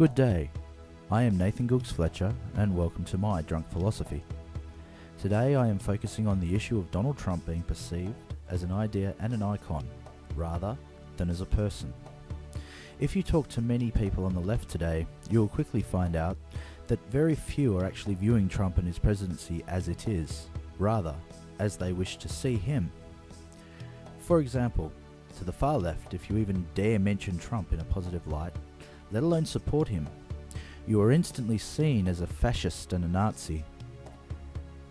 Good day. I am Nathan Googs Fletcher, and welcome to my Drunk Philosophy. Today I am focusing on the issue of Donald Trump being perceived as an idea and an icon, rather than as a person. If you talk to many people on the left today, you will quickly find out that very few are actually viewing Trump and his presidency as it is, rather as they wish to see him. For example, to the far left, if you even dare mention Trump in a positive light, let alone support him, you are instantly seen as a fascist and a Nazi.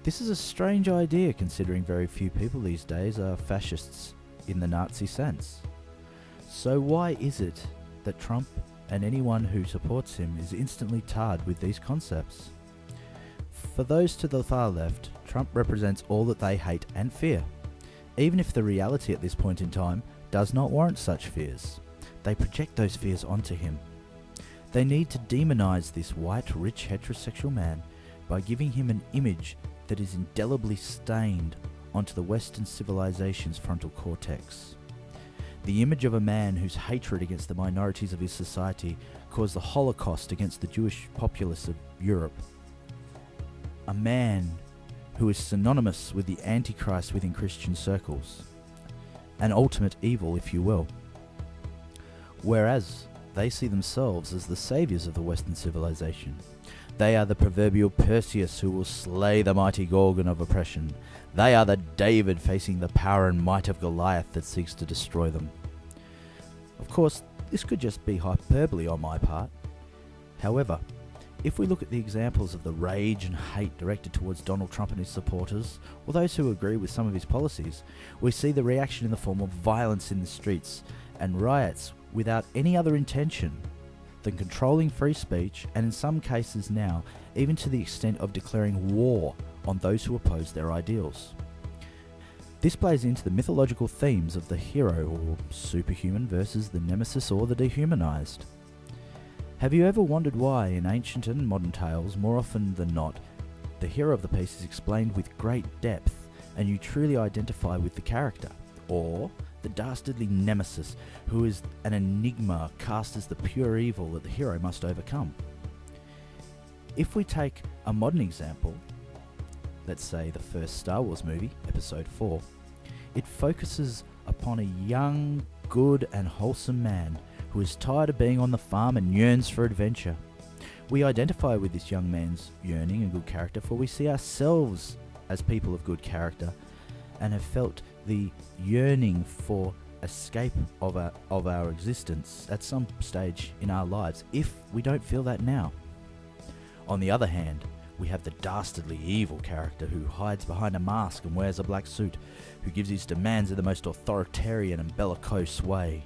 This is a strange idea considering very few people these days are fascists in the Nazi sense. So why is it that Trump and anyone who supports him is instantly tarred with these concepts? For those to the far left, Trump represents all that they hate and fear, even if the reality at this point in time does not warrant such fears. They project those fears onto him. They need to demonize this white, rich, heterosexual man by giving him an image that is indelibly stained onto the Western civilization's frontal cortex. The image of a man whose hatred against the minorities of his society caused the Holocaust against the Jewish populace of Europe. A man who is synonymous with the Antichrist within Christian circles. An ultimate evil, if you will. Whereas they see themselves as the saviors of the Western civilization. They are the proverbial Perseus who will slay the mighty Gorgon of oppression. They are the David facing the power and might of Goliath that seeks to destroy them. Of course, this could just be hyperbole on my part. However, if we look at the examples of the rage and hate directed towards Donald Trump and his supporters, or those who agree with some of his policies, we see the reaction in the form of violence in the streets and riots without any other intention than controlling free speech, and in some cases now, even to the extent of declaring war on those who oppose their ideals. This plays into the mythological themes of the hero or superhuman versus the nemesis or the dehumanized. Have you ever wondered why in ancient and modern tales, more often than not, the hero of the piece is explained with great depth and you truly identify with the character? Or the dastardly nemesis, who is an enigma cast as the pure evil that the hero must overcome? If we take a modern example, let's say the first Star Wars movie, Episode 4, it focuses upon a young, good and wholesome man who is tired of being on the farm and yearns for adventure. We identify with this young man's yearning and good character, for we see ourselves as people of good character and have felt the yearning for escape of our existence at some stage in our lives, if we don't feel that now. On the other hand, we have the dastardly evil character who hides behind a mask and wears a black suit, who gives his demands in the most authoritarian and bellicose way.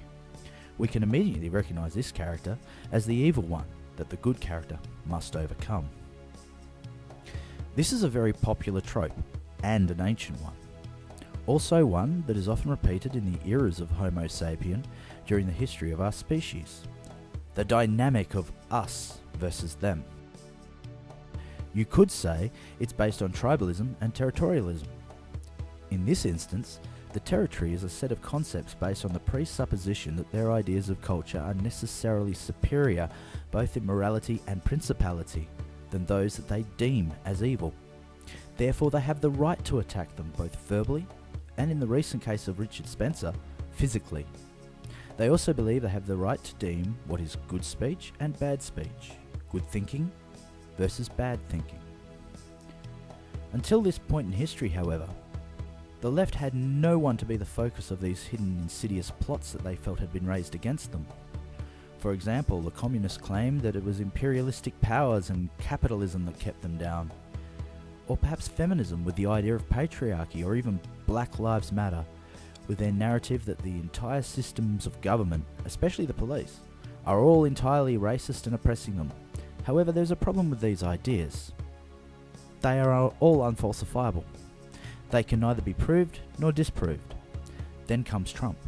We can immediately recognize this character as the evil one that the good character must overcome. This is a very popular trope, and an ancient one. Also one that is often repeated in the eras of Homo sapien during the history of our species. The dynamic of us versus them. You could say it's based on tribalism and territorialism. In this instance, the territory is a set of concepts based on the presupposition that their ideas of culture are necessarily superior, both in morality and principality, than those that they deem as evil. Therefore, they have the right to attack them both verbally and, in the recent case of Richard Spencer, physically. They also believe they have the right to deem what is good speech and bad speech, good thinking versus bad thinking. Until this point in history, however, the left had no one to be the focus of these hidden insidious plots that they felt had been raised against them. For example, the communists claimed that it was imperialistic powers and capitalism that kept them down. Or perhaps feminism with the idea of patriarchy, or even Black Lives Matter with their narrative that the entire systems of government, especially the police, are all entirely racist and oppressing them. However, there's a problem with these ideas. They are all unfalsifiable. They can neither be proved nor disproved. Then comes Trump.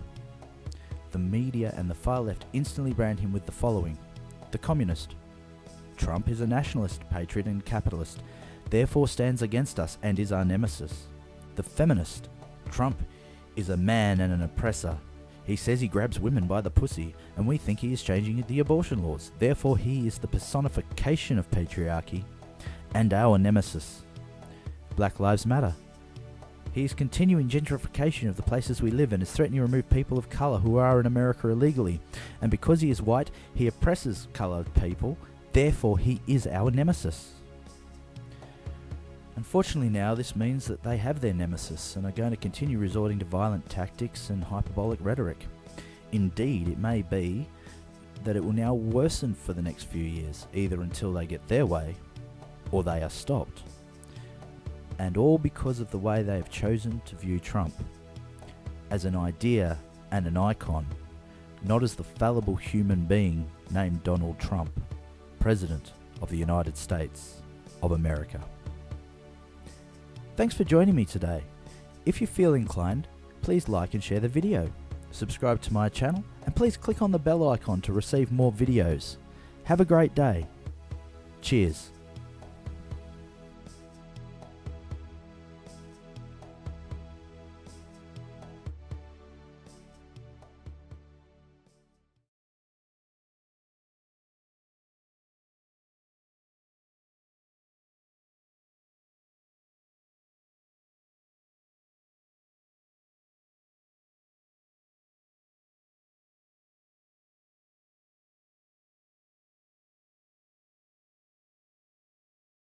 The media and the far left instantly brand him with the following: the communist. Trump is a nationalist, patriot and capitalist, therefore stands against us and is our nemesis. The feminist. Trump is a man and an oppressor, He says he grabs women by the pussy, and we think he is changing the abortion laws. Therefore, he is the personification of patriarchy and our nemesis. Black Lives Matter. He is continuing gentrification of the places we live in, is threatening to remove people of colour who are in America illegally. And because he is white, he oppresses coloured people. Therefore, he is our nemesis. Unfortunately now, this means that they have their nemesis and are going to continue resorting to violent tactics and hyperbolic rhetoric. Indeed, it may be that it will now worsen for the next few years, either until they get their way or they are stopped. And all because of the way they have chosen to view Trump, as an idea and an icon, not as the fallible human being named Donald Trump, President of the United States of America. Thanks for joining me today. If you feel inclined, please like and share the video. Subscribe to my channel and please click on the bell icon to receive more videos. Have a great day. Cheers.